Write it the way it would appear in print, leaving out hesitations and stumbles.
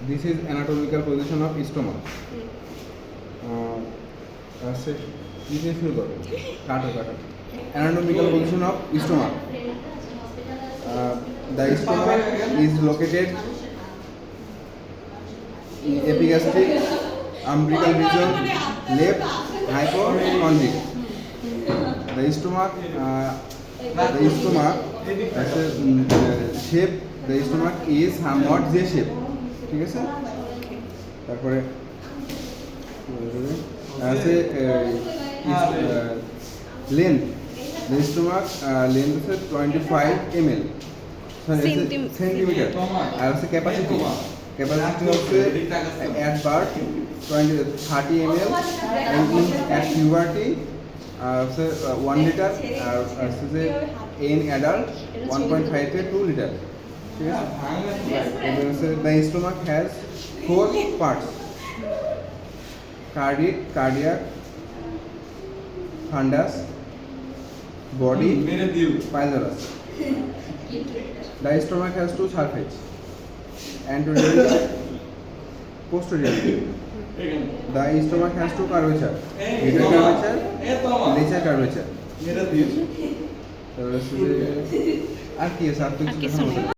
This is anatomical position of stomach. আছে কি দিয়ে শুরু করো? কাটো। Anatomical position of stomach. The stomach is located in epigastric umbilical region, left hypochondric. The stomach as a shape. The stomach is somewhat J shape. ঠিক আছে? তারপরে as a length. The stomach length is 25 ml. Centimeter. আর হচ্ছে capacity হচ্ছে at birth 30 ml and at puberty হচ্ছে 1 liter আর হচ্ছে যে in adult 1.5 to 2 liter. ঠিক আছে? The stomach has 4 parts: cardiac, fundus, body, pylorus. The stomach has 2 surfaces: anterior, posterior. The stomach has 2 curvature: greater curvature, lesser curvature. আর কি আছে? আর কিছু